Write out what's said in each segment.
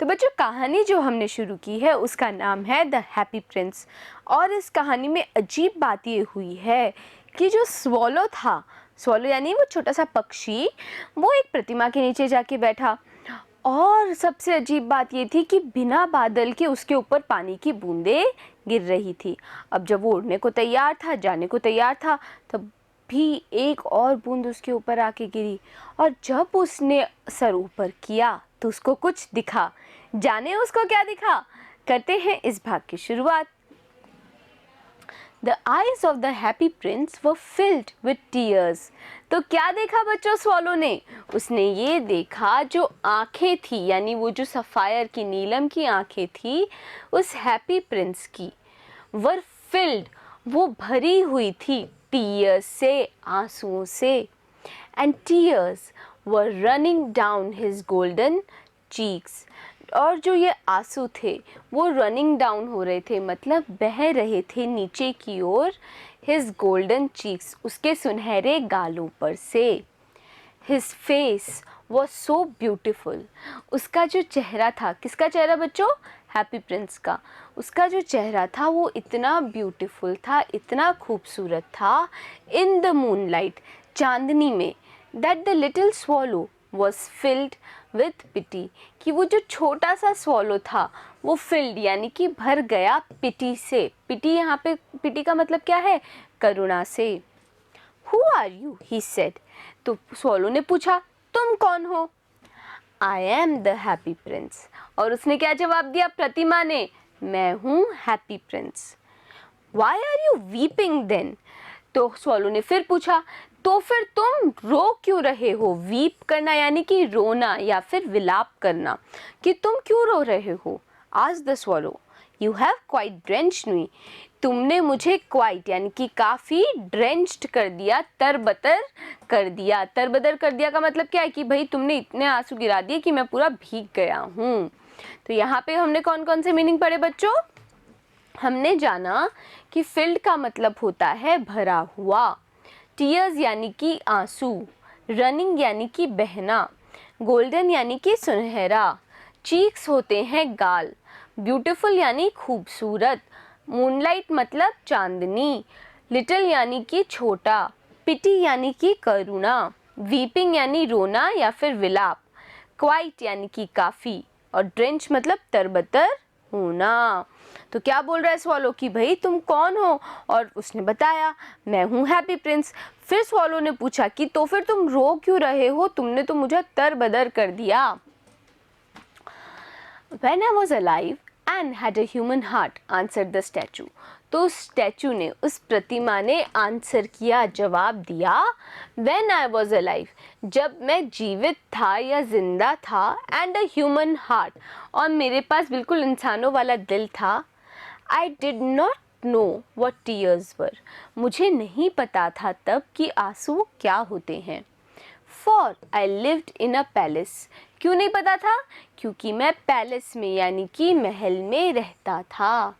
तो बच्चों कहानी जो हमने शुरू की है उसका नाम है द हैप्पी प्रिंस। और इस कहानी में अजीब बात ये हुई है कि जो स्वॉलो था, स्वॉलो यानी वो छोटा सा पक्षी, वो एक प्रतिमा के नीचे जाके बैठा। और सबसे अजीब बात ये थी कि बिना बादल के उसके ऊपर पानी की बूंदें गिर रही थी। अब जब वो उड़ने को तैयार था, जाने को तैयार था, तब भी एक और बूंद उसके ऊपर आके गिरी। और जब उसने सर ऊपर किया तो उसको कुछ दिखा। जाने उसको क्या दिखा, करते हैं इस भाग की शुरुआत। The eyes of the happy prince were filled with tears। तो क्या देखा बच्चों स्वॉलो ने? उसने ये देखा जो आंखें थी, यानी वो जो सफ़ायर की, नीलम की आंखें थी उस हैप्पी प्रिंस की, वर फिल्ड, वो भरी हुई थी, टीयर्स से, आंसुओं से। And tears were running down his golden cheeks. और जो ये आंसू थे वो रनिंग डाउन हो रहे थे, मतलब बह रहे थे नीचे की ओर, हिज गोल्डन चीक्स, उसके सुनहरे गालों पर से। His face was so beautiful, उसका जो चेहरा था, किसका चेहरा बच्चों? हैप्पी प्रिंस का। उसका जो चेहरा था वो इतना ब्यूटीफुल था, इतना खूबसूरत था, इन द मूनलाइट, चांदनी में, that the little swallow was filled with pity, कि वो जो छोटा सा स्वॉलो था वो फिल्ड यानी कि भर गया पिटी से। पिटी यहाँ पे, पिटी का मतलब क्या है? करुणा से। Who are you, he said. तो स्वॉलो ने पूछा, तुम कौन हो? I am the happy prince. और उसने क्या जवाब दिया प्रतिमा ने? मैं हूँ happy prince. Why are you weeping then? तो स्वॉलो ने फिर पूछा, तो फिर तुम रो क्यों रहे हो? वीप करना यानी कि रोना या फिर विलाप करना, कि तुम क्यों रो रहे हो? आज the swallow, you have quite drenched me. तुमने मुझे क्वाइट यानी कि काफ़ी ड्रेंच्ड कर दिया, तरबतर कर दिया। तरबतर कर दिया का मतलब क्या है कि भाई तुमने इतने आंसू गिरा दिए कि मैं पूरा भीग गया हूँ। तो यहाँ पे हमने कौन कौन से मीनिंग पढ़े बच्चों? हमने जाना कि फिल्ड का मतलब होता है भरा हुआ, टीयर्स यानी कि आंसू, रनिंग यानी कि बहना, गोल्डन यानी कि सुनहरा, चीक्स होते हैं गाल, ब्यूटीफुल यानी खूबसूरत, मूनलाइट मतलब चांदनी, लिटिल यानी कि छोटा, पिटी यानी कि करुणा, वीपिंग यानी रोना या फिर विलाप, क्वाइट यानी कि काफ़ी, और ड्रेंच मतलब तरबतर होना। तो क्या बोल रहा है स्वॉलो कि भाई तुम कौन हो? और उसने बताया, मैं हूँ हैप्पी प्रिंस। फिर स्वॉलो ने पूछा कि तो फिर तुम रो क्यों रहे हो? तुमने तो मुझे तरबदर कर दिया। When I was alive and had a human heart, answered the statue। तो स्टैचू ने, उस प्रतिमा ने आंसर किया, जवाब दिया, When I was alive, जब मैं जीवित था या जिंदा था, and a human heart, और मेरे पास बिल्कुल इंसानों वाला दिल था, I did not know what tears were। मुझे नहीं पता था तब कि आंसू क्या होते हैं। For I lived in a palace। क्यों नहीं पता था? क्योंकि मैं पैलेस में यानी कि महल में रहता था।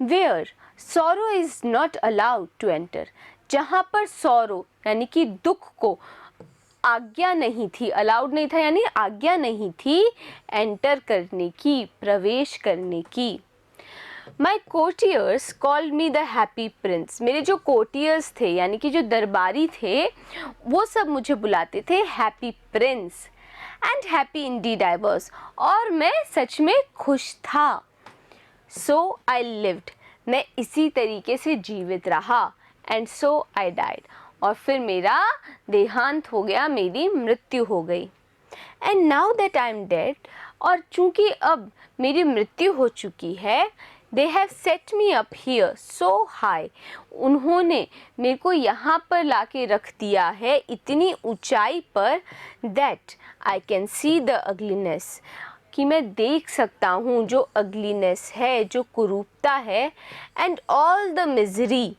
Where sorrow is not allowed to enter। जहाँ पर sorrow यानी कि दुख को आज्ञा नहीं थी, अलाउड नहीं था यानी आज्ञा नहीं थी एंटर करने की, प्रवेश करने की। My courtiers called me the happy prince। मेरे जो courtiers थे यानी कि जो दरबारी थे वो सब मुझे बुलाते थे happy prince। And happy indeed I was। और मैं सच में खुश था। So I lived। मैं इसी तरीके से जीवित रहा। And so I died। और फिर मेरा देहांत हो गया, मेरी मृत्यु हो गई। And now that I'm dead। और चूँकि अब मेरी मृत्यु हो चुकी है, They have set me up here so high। उन्होंने मेरे को यहाँ पर लाके रख दिया है इतनी ऊंचाई पर, that I can see the ugliness, कि मैं देख सकता हूँ जो ugliness है, जो कुरूपता है, and all the misery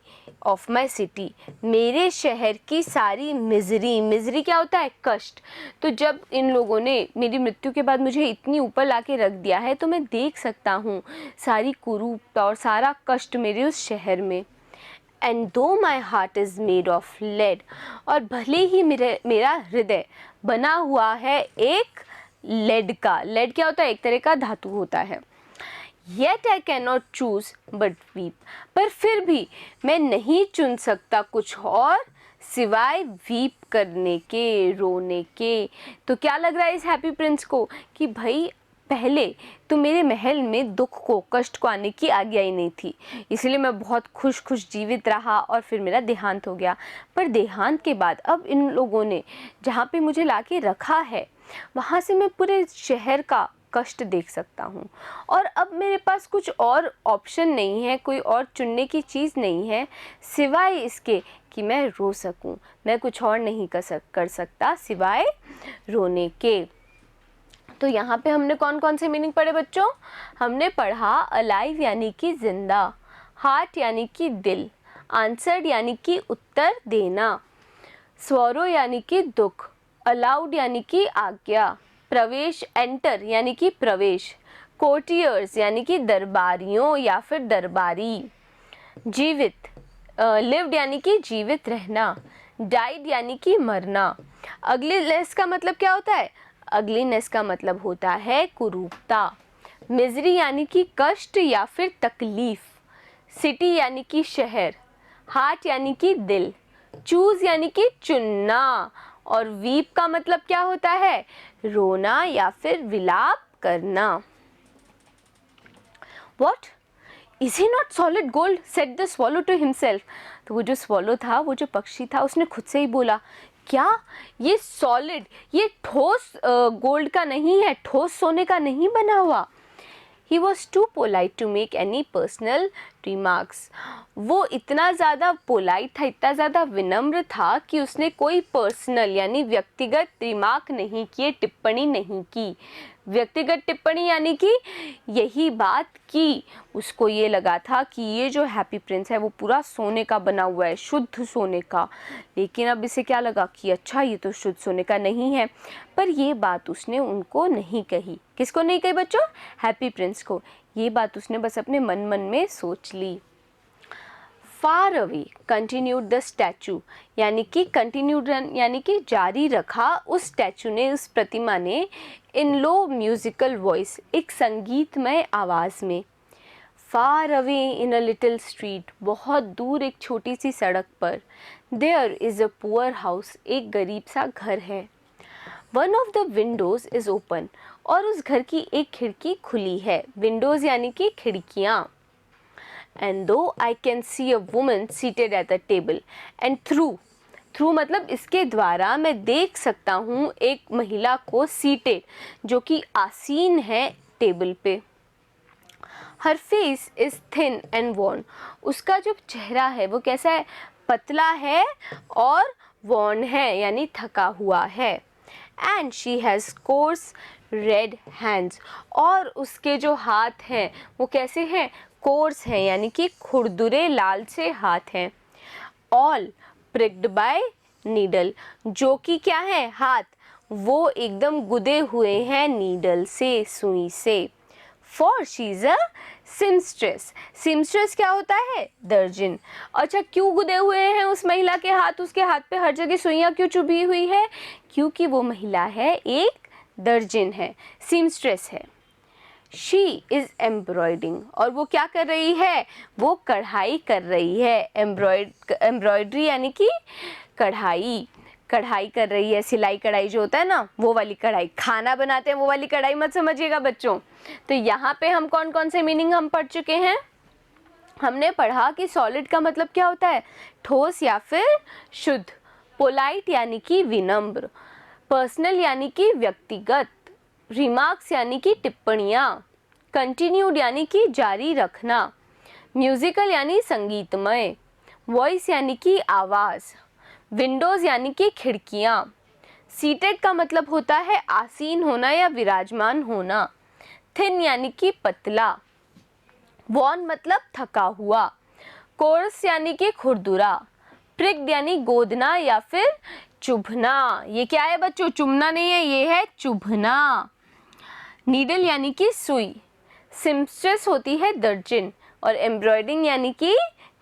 of my city। मेरे शहर की सारी मिजरी, मिजरी क्या होता है? कष्ट। तो जब इन लोगों ने मेरी मृत्यु के बाद मुझे इतनी ऊपर लाके रख दिया है तो मैं देख सकता हूँ सारी कुरूपता और सारा कष्ट मेरे उस शहर में। And though my heart is made of lead। और भले ही मेरा हृदय बना हुआ है एक लेड का। लेड क्या होता है? एक तरह का धातु होता है। Yet I cannot choose but weep, पर फिर भी मैं नहीं चुन सकता कुछ और सिवाय वीप करने के, रोने के। तो क्या लग रहा है इस हैप्पी प्रिंस को कि भाई पहले तो मेरे महल में दुख को, कष्ट को आने की आज्ञा ही नहीं थी, इसलिए मैं बहुत खुश जीवित रहा और फिर मेरा देहांत हो गया। पर देहांत के बाद अब इन लोगों ने जहाँ पे मुझे लाके रखा है वहाँ से मैं पूरे शहर का कष्ट देख सकता हूँ और अब मेरे पास कुछ और ऑप्शन नहीं है, कोई और चुनने की चीज़ नहीं है सिवाय इसके कि मैं रो सकूँ। मैं कुछ और नहीं कर सकता सिवाय रोने के। तो यहाँ पे हमने कौन कौन से मीनिंग पढ़े बच्चों? हमने पढ़ा अलाइव यानी कि जिंदा, हार्ट यानी कि दिल, आंसर्ड यानी कि उत्तर देना, स्वरो यानी कि दुख, अलाउड यानी कि आज्ञा, प्रवेश एंटर यानी कि प्रवेश, कोर्टियर्स यानी कि दरबारियों या फिर दरबारी, जीवित लिव्ड यानी कि जीवित रहना, डाइड यानी कि मरना। अगलीनेस का मतलब क्या होता है? अगलीनेस का मतलब होता है कुरूपता। मिजरी यानी कि कष्ट या फिर तकलीफ, सिटी यानी कि शहर, हार्ट यानी कि दिल, चूज यानी कि चुनना और वीप का मतलब क्या होता है? रोना या फिर विलाप करना। What? Is he not solid gold? said the swallow to himself. तो वो जो swallow था, वो जो पक्षी था, उसने खुद से ही बोला, क्या ये सॉलिड, ये ठोस गोल्ड का नहीं है, ठोस सोने का नहीं बना हुआ। He was too polite to make any personal remarks. वो इतना ज़्यादा पोलाइट था, इतना ज़्यादा विनम्र था कि उसने कोई पर्सनल यानी व्यक्तिगत रिमार्क नहीं किए, टिप्पणी नहीं की। व्यक्तिगत टिप्पणी यानी कि यही बात की उसको ये लगा था कि ये जो हैप्पी प्रिंस है वो पूरा सोने का बना हुआ है, शुद्ध सोने का। लेकिन अब इसे क्या लगा कि अच्छा ये तो शुद्ध सोने का नहीं है। पर ये बात उसने उनको नहीं कही। किसको नहीं कही बच्चों? हैप्पी प्रिंस को। ये बात उसने बस अपने मन मन में सोच ली। Far away continued the statue, यानी कि कंटिन्यूड यानी कि जारी रखा उस स्टैचू ने, उस प्रतिमा ने, इन लो म्यूजिकल वॉइस, एक संगीतमय आवाज़ में। Far away in a little street, बहुत दूर एक छोटी सी सड़क पर, there is a poor house, एक गरीब सा घर है। One of the windows is open, और उस घर की एक खिड़की खुली है। विंडोज़ यानी कि खिड़कियाँ। And though I can see a woman seated at the table, and through मतलब इसके द्वारा मैं देख सकता हूँ एक महिला को seated, जो कि आसीन है टेबल पे। Her face is thin and worn, उसका जो चेहरा है वो कैसा है? पतला है और worn है यानी थका हुआ है। And she has coarse red hands, और उसके जो हाथ हैं वो कैसे हैं? कोर्स हैं यानी कि खुरदुरे लाल से हाथ हैं। ऑल प्रिक्ड बाय नीडल, जो कि क्या है? हाथ वो एकदम गुदे हुए हैं नीडल से, सुई से। फॉर शी इज अ सिम्स्ट्रेस, सिम्स्ट्रेस क्या होता है? दर्जन। अच्छा, क्यों गुदे हुए हैं उस महिला के हाथ? उसके हाथ पे हर जगह सुइयां क्यों चुभी हुई है? क्योंकि वो महिला है एक दर्जन है, सिम्स्ट्रेस है। शी इज़ एम्ब्रॉयडिंग, और वो क्या कर रही है? वो कढ़ाई कर रही है। एम्ब्रॉयडरी यानी कि कढ़ाई, कढ़ाई कर रही है। सिलाई कढ़ाई जो होता है ना, वो वाली कढ़ाई। खाना बनाते हैं वो वाली कढ़ाई मत समझिएगा बच्चों। तो यहाँ पे हम कौन कौन से मीनिंग हम पढ़ चुके हैं? हमने पढ़ा कि सॉलिड का मतलब क्या होता है? ठोस या फिर शुद्ध। पोलाइट यानी कि विनम्र। पर्सनल यानी कि व्यक्तिगत। रिमार्क्स यानी कि टिप्पणियाँ। कंटिन्यूड यानी कि जारी रखना। म्यूजिकल यानी संगीतमय। वॉइस यानी कि आवाज़। विंडोज़ यानी कि खिड़कियाँ। सीटेड का मतलब होता है आसीन होना या विराजमान होना। थिन यानी कि पतला। वॉन मतलब थका हुआ। कोर्स यानी कि खुरदुरा। प्रिक्ड यानी गोदना या फिर चुभना। ये क्या है बच्चों? चुभना नहीं है, ये है चुभना। नीडल यानी कि सुई। सिम्स्ट्रेस होती है दर्जन, और एम्ब्रॉयडिंग यानी कि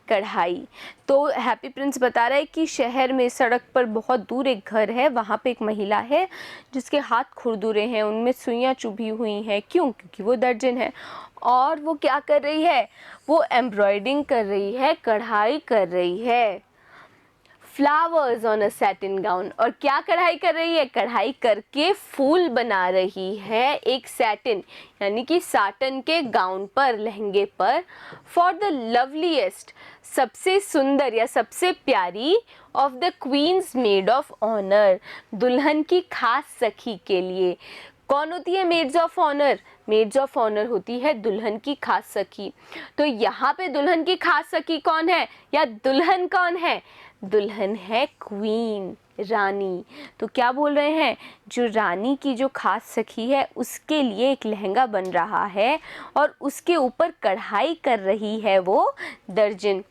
कढ़ाई। तो हैप्पी प्रिंस बता रहा है कि शहर में सड़क पर बहुत दूर एक घर है, वहाँ पे एक महिला है जिसके हाथ खुरदुरे हैं, उनमें सुइयाँ चुभी हुई हैं। क्यों? क्योंकि वो दर्जन है। और वो क्या कर रही है? वो एम्ब्रॉयडिंग कर रही है, कढ़ाई कर रही है। Flowers on a satin gown. और क्या कढ़ाई कर रही है? कढ़ाई करके फूल बना रही है एक सैटिन यानी कि साटन के गाउन पर, लहंगे पर। फॉर द लवलीएस्ट, सबसे सुंदर या सबसे प्यारी, of the queen's maid of honour, दुल्हन की खास सखी के लिए। कौन होती है maids of honour? Maids of honour होती है दुल्हन की खास सखी। तो यहाँ पे दुल्हन की खास सखी कौन है या दुल्हन कौन है? दुल्हन है क्वीन, रानी। तो क्या बोल रहे हैं? जो रानी की जो खास सखी है उसके लिए एक लहंगा बन रहा है और उसके ऊपर कढ़ाई कर रही है वो दर्जन।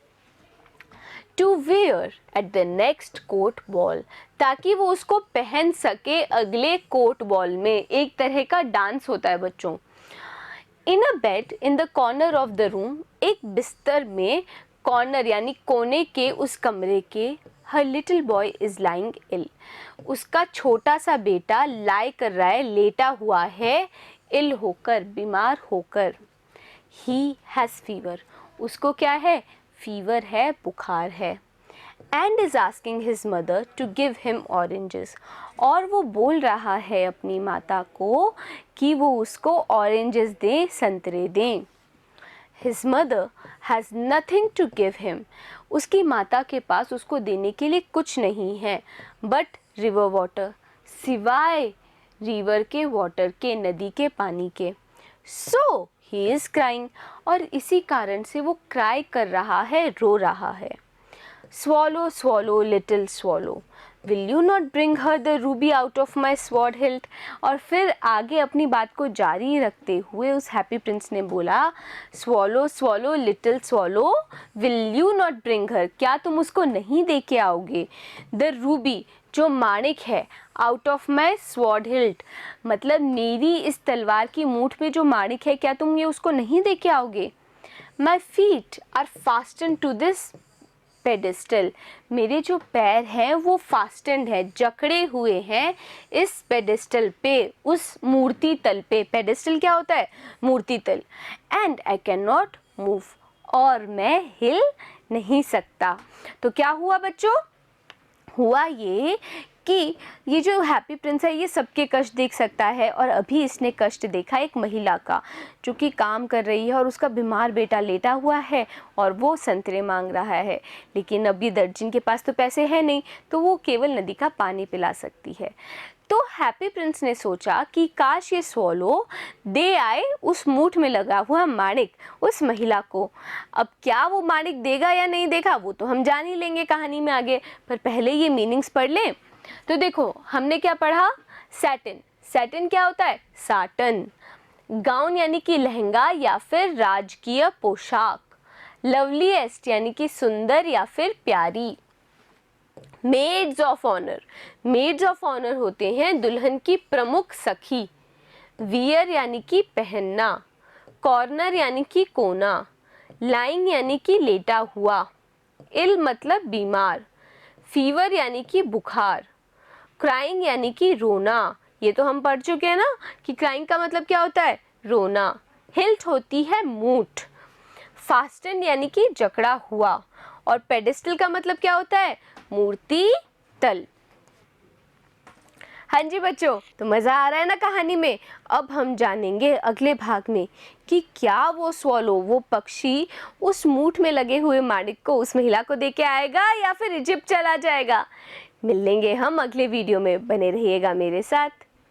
To wear at the next court ball, ताकि वो उसको पहन सके अगले कोर्ट बॉल में। एक तरह का डांस होता है बच्चों। In a bed in the corner of the room, एक बिस्तर में कॉर्नर यानी कोने के उस कमरे के, हर little boy is lying ill, उसका छोटा सा बेटा लाई कर रहा है, लेटा हुआ है, इल होकर, बीमार होकर। ही हैज़ फीवर, उसको क्या है? फीवर है, बुखार है। And is asking his mother to give him oranges, और वो बोल रहा है अपनी माता को कि वो उसको ऑरेंजेस दें, संतरे दें। His mother has nothing to give him, उसकी माता के पास उसको देने के लिए कुछ नहीं है, बट रिवर वाटर, सिवाय रिवर के वाटर के, नदी के पानी के। सो ही इज़ क्राइंग, और इसी कारण से वो क्राई कर रहा है, रो रहा है। Swallow, swallow, little swallow, will you not bring her the ruby out of my sword hilt? और फिर आगे अपनी बात को जारी रखते हुए उस हैप्पी प्रिंस ने बोला, swallow, swallow, little swallow, will you not bring her? क्या तुम उसको नहीं दे के आओगे? The ruby, जो माणिक है, out of my sword hilt, मतलब मेरी इस तलवार की मूठ में जो माणिक है, क्या तुम ये उसको नहीं दे के आओगे? My feet are fastened to this pedestal, मेरे जो पैर हैं वो फास्टेंड है, जकड़े हुए हैं इस पेडिस्टल पे, उस मूर्ति तल पे। पेडिस्टल क्या होता है? मूर्ति तल। And I can not move, और मैं हिल नहीं सकता। तो क्या हुआ बच्चों? हुआ ये कि ये जो हैप्पी प्रिंस है ये सबके कष्ट देख सकता है, और अभी इसने कष्ट देखा एक महिला का जो कि काम कर रही है और उसका बीमार बेटा लेटा हुआ है और वो संतरे मांग रहा है। लेकिन अभी दर्जन के पास तो पैसे हैं नहीं, तो वो केवल नदी का पानी पिला सकती है। तो हैप्पी प्रिंस ने सोचा कि काश ये स्वॉलो दे आए उस मूठ में लगा हुआ माणिक उस महिला को। अब क्या वो माणिक देगा या नहीं देगा वो तो हम जान ही लेंगे कहानी में आगे, पर पहले ये मीनिंग्स पढ़ लें। तो देखो हमने क्या पढ़ा? सैटिन। सैटिन क्या होता है? साटन। गाउन यानी कि लहंगा या फिर राजकीय पोशाक। लवलीएस्ट यानी कि सुंदर या फिर प्यारी। Maids of honour, maids of honour होते हैं दुल्हन की प्रमुख सखी। वियर यानी कि पहनना। कॉर्नर यानी कि कोना। लाइंग यानी कि लेटा हुआ। इल मतलब बीमार। फीवर यानी कि बुखार। क्राइंग यानी कि रोना, ये तो हम पढ़ चुके हैं ना कि क्राइंग का मतलब क्या होता है? रोना। हिल्ट होती है मूठ। फास्टेंड यानी कि जकड़ा हुआ, और पेडिस्टल का मतलब क्या होता है? मूर्ति तल। हाँ जी बच्चों, तो मज़ा आ रहा है ना कहानी में। अब हम जानेंगे अगले भाग में कि क्या वो स्वॉलो, वो पक्षी उस मूठ में लगे हुए माणिक को उस महिला को दे के आएगा या फिर इजिप्ट चला जाएगा। मिलेंगे हम अगले वीडियो में, बने रहिएगा मेरे साथ।